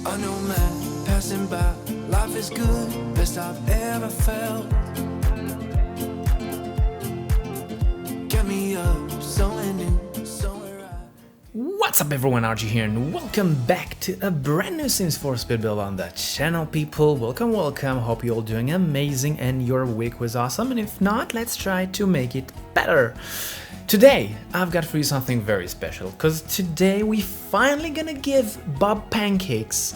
I know man passing by, life is good, best I've ever felt. Get me up, somewhere new, somewhere right. What's up everyone, RG here, and welcome back to a brand new Sims 4 speed build on the channel, people. Welcome, hope you're all doing amazing and your week was awesome, and if not, let's try to make it better. Today, I've got for you something very special, because today we finally gonna give Bob Pancakes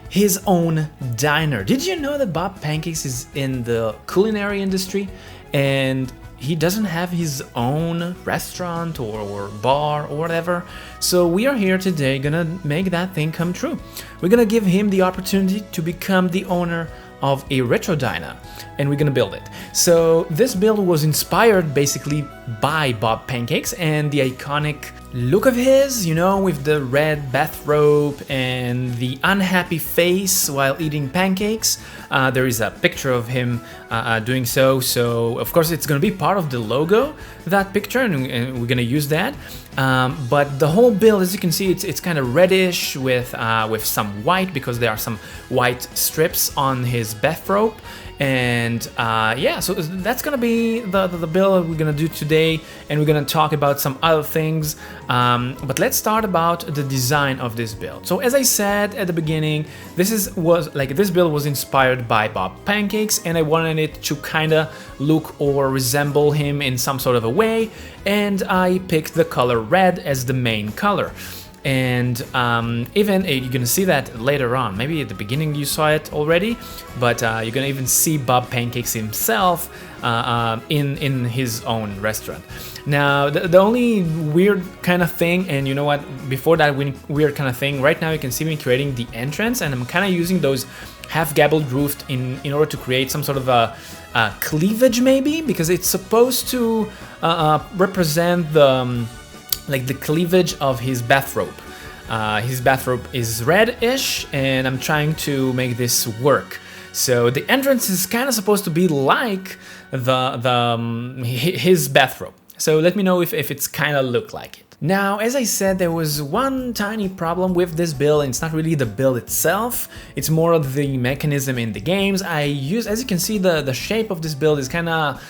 his own diner. Did you know that Bob Pancakes is in the culinary industry and he doesn't have his own restaurant or bar or whatever? So we are here today gonna make that thing come true. We're gonna give him the opportunity to become the owner of a retro diner, and we're gonna build it. So this build was inspired basically by Bob Pancakes and the iconic look of his, you know, with the red bathrobe and the unhappy face while eating pancakes. There is a picture of him doing so of course it's gonna be part of the logo, that picture, and we're gonna use that. But the whole build, as you can see, it's kind of reddish with some white, because there are some white strips on his bathrobe. And yeah, so that's gonna be the build we're gonna do today, and we're gonna talk about some other things. But let's start about the design of this build. So as I said at the beginning, this build was inspired by Bob Pancakes, and I wanted it to kind of look or resemble him in some sort of a way, and I picked the color red as the main color. And even you're gonna see that later on. Maybe at the beginning you saw it already, but you're gonna even see Bob Pancakes himself in his own restaurant. Now, the only weird kind of thing, and you know what, before that weird kind of thing, right now you can see me creating the entrance, and I'm kind of using those half-gabled roofed in order to create some sort of a cleavage, maybe, because it's supposed to represent the the cleavage of his bathrobe. His bathrobe is reddish, and I'm trying to make this work. So the entrance is kind of supposed to be like his bathrobe. So let me know if it's kind of look like it. Now, as I said, there was one tiny problem with this build, and it's not really the build itself, it's more of the mechanism in the games. As you can see, the shape of this build is kind of,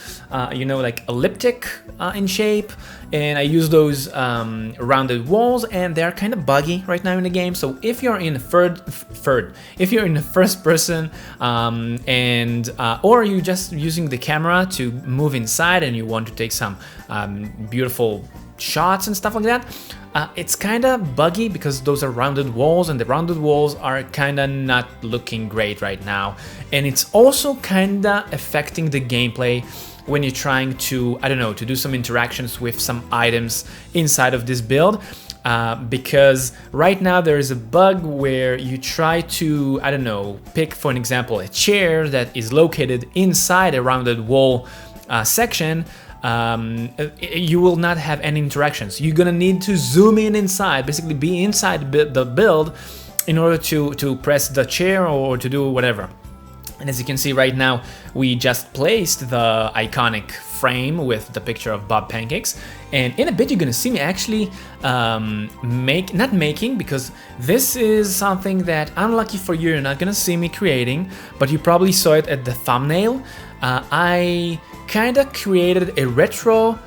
you know, like elliptic in shape, and I use those rounded walls, and they're kind of buggy right now in the game. So if you're in if you're in the first person, or you're just using the camera to move inside and you want to take some beautiful shots and stuff like that, it's kind of buggy because those are rounded walls, and the rounded walls are kind of not looking great right now, and it's also kind of affecting the gameplay when you're trying to, I don't know, to do some interactions with some items inside of this build. Because right now there is a bug where you try to, I don't know, pick, for an example, a chair that is located inside a rounded wall section. You will not have any interactions. You're gonna need to zoom in inside, basically be inside the build in order to press the chair or to do whatever. And as you can see right now, we just placed the iconic frame with the picture of Bob Pancakes, and in a bit you're gonna see me actually not making, because this is something that, unlucky for you, you're not gonna see me creating, but you probably saw it at the thumbnail. I kind of created a retro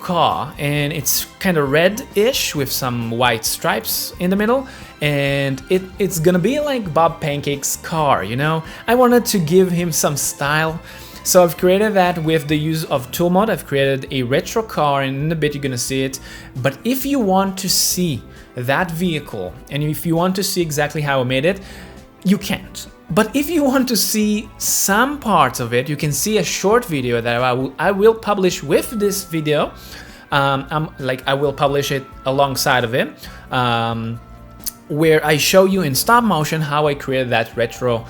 car, and it's kind of red-ish with some white stripes in the middle, and it's gonna be like Bob Pancake's car, you know? I wanted to give him some style, so I've created that with the use of tool mod. I've created a retro car, and in a bit you're gonna see it. But if you want to see that vehicle, and if you want to see exactly how I made it, you can't. But if you want to see some parts of it, you can see a short video that I will publish with this video. I will publish it alongside of it, where I show you in stop motion how I created that retro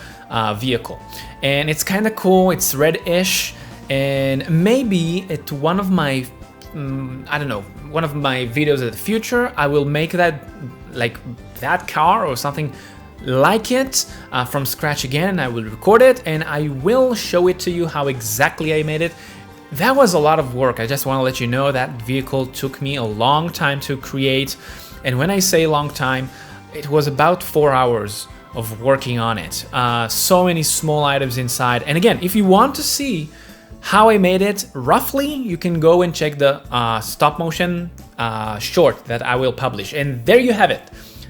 vehicle. And it's kind of cool, it's reddish, and maybe at one of my, I don't know, one of my videos in the future, I will make that, like that car or something like it from scratch again. I will record it and I will show it to you how exactly I made it. That was a lot of work. I just want to let you know that vehicle took me a long time to create, and when I say long time, it was about 4 hours of working on it. So many small items inside. And again, if you want to see how I made it roughly, you can go and check the stop motion short that I will publish. And there you have it.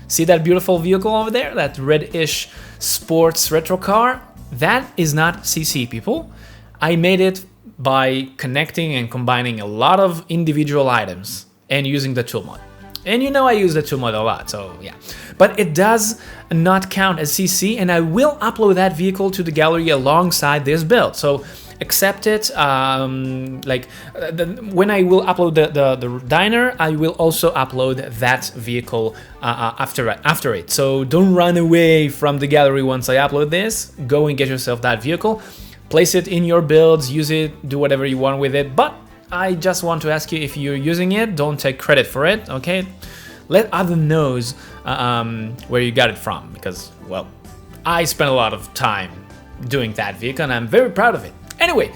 See that beautiful vehicle over there, that reddish sports retro car? That is not CC, people. I made it by connecting and combining a lot of individual items and using the tool mod. And you know I use the tool mod a lot, so yeah. But it does not count as CC, and I will upload that vehicle to the gallery alongside this build. So accept it. When I will upload the diner, I will also upload that vehicle after it. So don't run away from the gallery once I upload this. Go and get yourself that vehicle. Place it in your builds, use it, do whatever you want with it. But I just want to ask you, if you're using it, don't take credit for it, okay? Let others know where you got it from, because, well, I spent a lot of time doing that vehicle and I'm very proud of it. Anyway,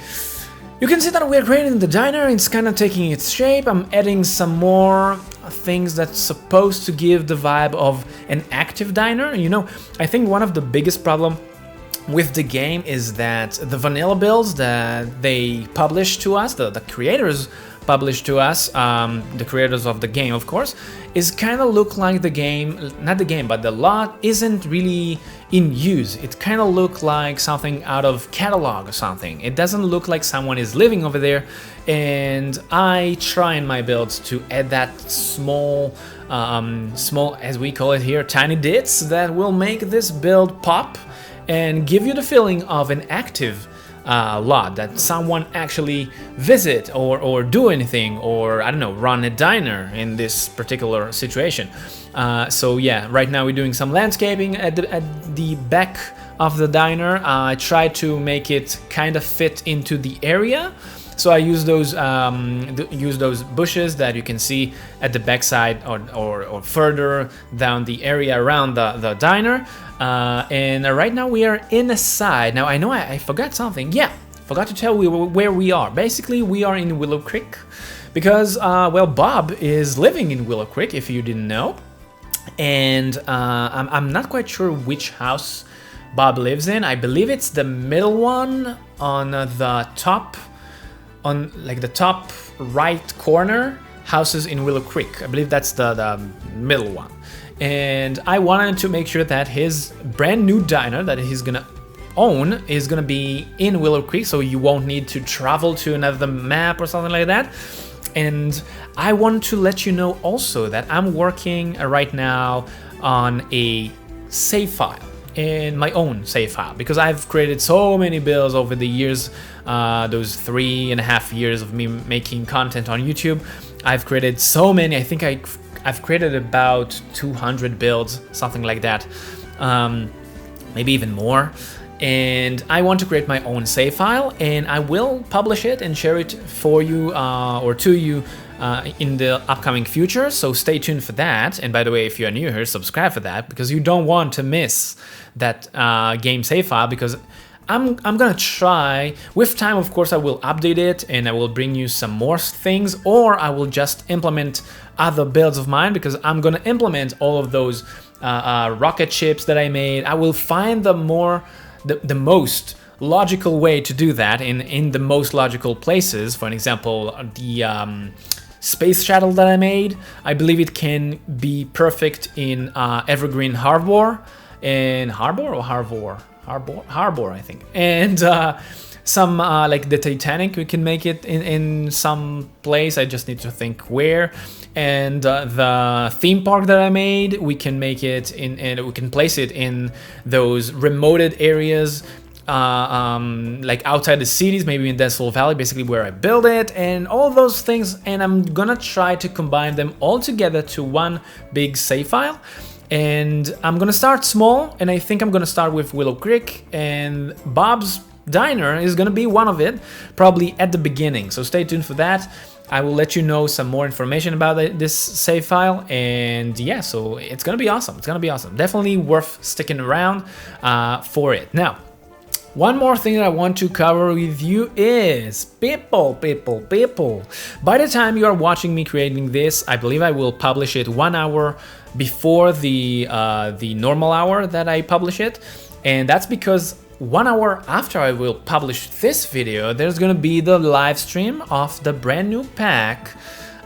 you can see that we're creating the diner. It's kind of taking its shape. I'm adding some more things that's supposed to give the vibe of an active diner. You know, I think one of the biggest problem with the game is that the vanilla builds that they publish to us, the creators publish to us, the creators of the game, of course, is kind of look like the game, not the game, but the lot isn't really in use. It kind of look like something out of catalog or something. It doesn't look like someone is living over there, and I try in my builds to add that small, as we call it here, tiny bits that will make this build pop and give you the feeling of an active lot, that someone actually visit or do anything, or I don't know, run a diner in this particular situation. So yeah, right now we're doing some landscaping at the back of the diner. I try to make it kind of fit into the area. So I use those bushes that you can see at the backside or further down the area around the diner. And right now we are inside. Now I know I forgot something. Yeah, forgot to tell you where we are. Basically, we are in Willow Creek because, well, Bob is living in Willow Creek, if you didn't know. And I'm not quite sure which house Bob lives in. I believe it's the middle one on the top. On like the top right corner, houses in Willow Creek. I believe that's the middle one. And I wanted to make sure that his brand new diner that he's gonna own is gonna be in Willow Creek, so you won't need to travel to another map or something like that. And I want to let you know also that I'm working right now on a save file, in my own save file, because I've created so many builds over the years, those 3.5 years of me making content on YouTube. I've created so many. I think I've created about 200 builds, something like that, maybe even more. And I want to create my own save file, and I will publish it and share it for you or to you in the upcoming future, so stay tuned for that. And by the way, if you are new here, subscribe for that, because you don't want to miss that game save file, because I'm gonna try, with time of course I will update it and I will bring you some more things, or I will just implement other builds of mine, because I'm gonna implement all of those rocket ships that I made. I will find the most logical way to do that in the most logical places. For an example, the space shuttle that I made, I believe it can be perfect in Evergreen Harbor, Harbor, I think. And some like the Titanic, we can make it in some place. I just need to think where. And the theme park that I made, we can make it in, and we can place it in those remoted areas, like outside the cities, maybe in Denzel Valley, basically where I build it, and all of those things. And I'm gonna try to combine them all together to one big save file. And I'm gonna start small, and I think I'm gonna start with Willow Creek, and Bob's Diner is gonna be one of it, probably at the beginning. So stay tuned for that. I will let you know some more information about this save file, and yeah, so it's gonna be awesome. It's gonna be awesome. Definitely worth sticking around for it. Now, one more thing that I want to cover with you is people. By the time you are watching me creating this, I believe I will publish it 1 hour before the normal hour that I publish it, and that's because 1 hour after I will publish this video, there's gonna be the live stream of the brand new pack,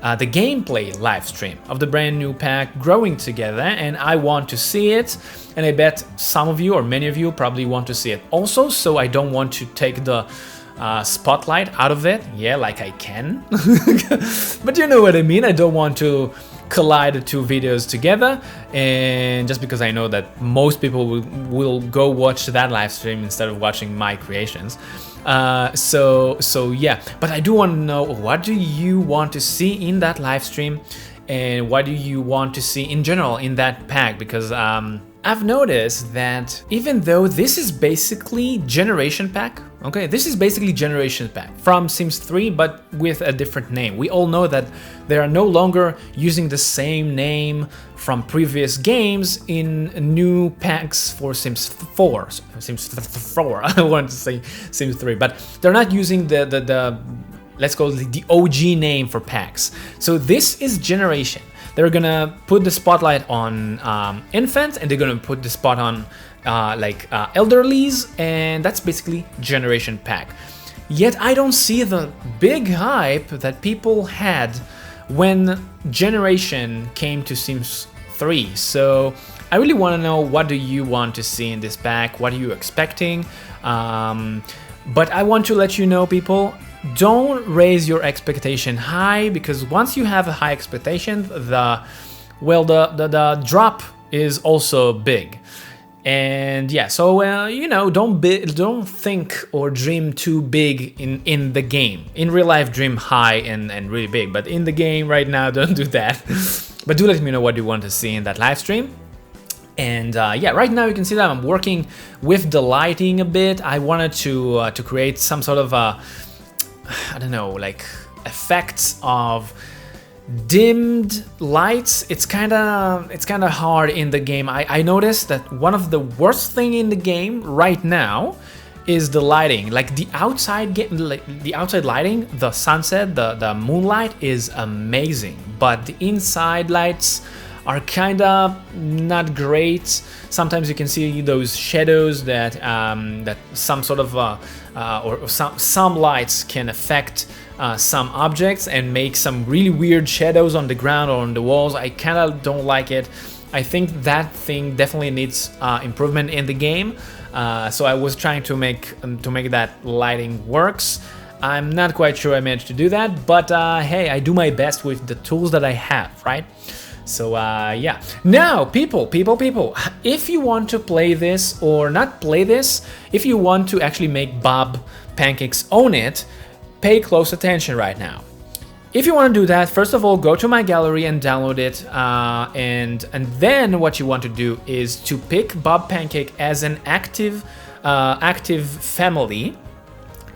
the gameplay live stream of the brand new pack Growing Together, and I want to see it, and I bet some of you or many of you probably want to see it also, so I don't want to take the spotlight out of it, yeah, like I can, but you know what I mean. I don't want to collide the two videos together, and just because I know that most people will go watch that live stream instead of watching my creations. So yeah, but I do want to know, what do you want to see in that live stream, and what do you want to see in general in that pack? Because I've noticed that even though this is basically Generation Pack, okay, this is basically Generation Pack from Sims 3, but with a different name. We all know that they are no longer using the same name from previous games in new packs for Sims 4. Sims 4, I wanted to say Sims 3, but they're not using the let's call it the OG name for packs. So this is Generation. They're gonna put the spotlight on infants, and they're gonna put the spot on elderlies, and that's basically Generation Pack. Yet I don't see the big hype that people had when Generation came to Sims 3. So I really want to know, what do you want to see in this pack? What are you expecting? But I want to let you know, people, don't raise your expectation high, because once you have a high expectation, the drop is also big. And yeah, so you know, don't think or dream too big in the game. In real life, dream high and really big, but in the game right now, don't do that. But do let me know what you want to see in that live stream. And yeah, right now you can see that I'm working with the lighting a bit. I wanted to create some sort of I don't know, like effects of dimmed lights. It's kind of hard in the game. I noticed that one of the worst thing in the game right now is the lighting. Like the outside lighting, the sunset, the moonlight is amazing, but the inside lights are kind of not great. Sometimes you can see those shadows that that some sort of or some lights can affect some objects and make some really weird shadows on the ground or on the walls. I kind of don't like it. I think that thing definitely needs improvement in the game. So I was trying to make that lighting works. I'm not quite sure I managed to do that, but hey, I do my best with the tools that I have, right? So yeah. Now, people, if you want to play this or not play this, if you want to actually make Bob Pancakes own it, pay close attention right now. If you want to do that, first of all, go to my gallery and download it, and then what you want to do is to pick Bob Pancake as an active family.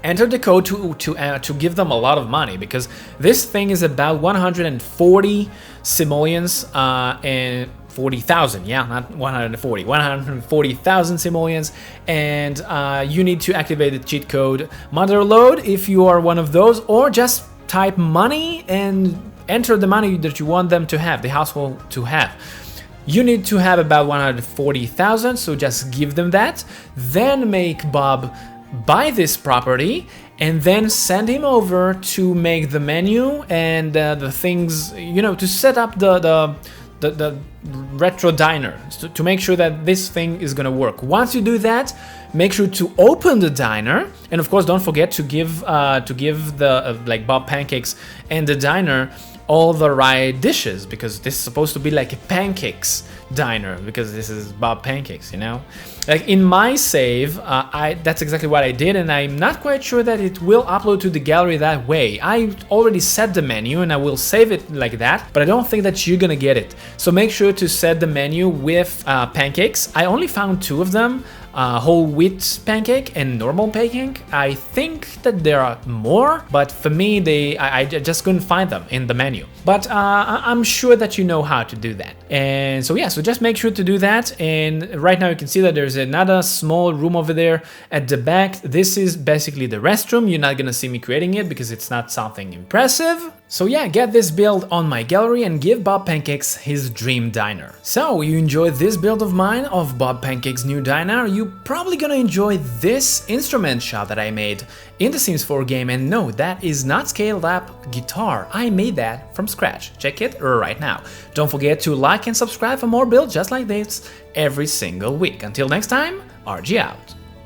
Enter the code to give them a lot of money, because this thing is about 140 simoleons and 40,000, yeah, not 140, 140,000 simoleons, and you need to activate the cheat code Motherload if you are one of those, or just type money and enter the money that you want them to have, the household to have. You need to have about 140,000, so just give them that, then make Bob buy this property, and then send him over to make the menu and the things, you know, to set up the retro diner, to make sure that this thing is gonna work. Once you do that, make sure to open the diner, and of course don't forget to give the like Bob Pancakes and the diner all the right dishes, because this is supposed to be like a pancakes diner, because this is Bob Pancakes, you know. Like in my save, that's exactly what I did, and I'm not quite sure that it will upload to the gallery that way. I already set the menu and I will save it like that, but I don't think that you're gonna get it. So make sure to set the menu with pancakes. I only found two of them, whole wheat pancake and normal pancake. I think that there are more, but for me, I just couldn't find them in the menu. but I'm sure that you know how to do that. And so yeah, so just make sure to do that. And right now you can see that there's another small room over there at the back. This is basically the restroom. You're not gonna see me creating it because it's not something impressive. So yeah, get this build on my gallery and give Bob Pancakes his dream diner. So you enjoyed this build of mine of Bob Pancakes' new diner, you're probably gonna enjoy this instrument shop that I made in the Sims 4 game. And no, that is not scaled up guitar. I made that from scratch. Check it right now. Don't forget to like and subscribe for more builds just like this every single week. Until next time, RG out.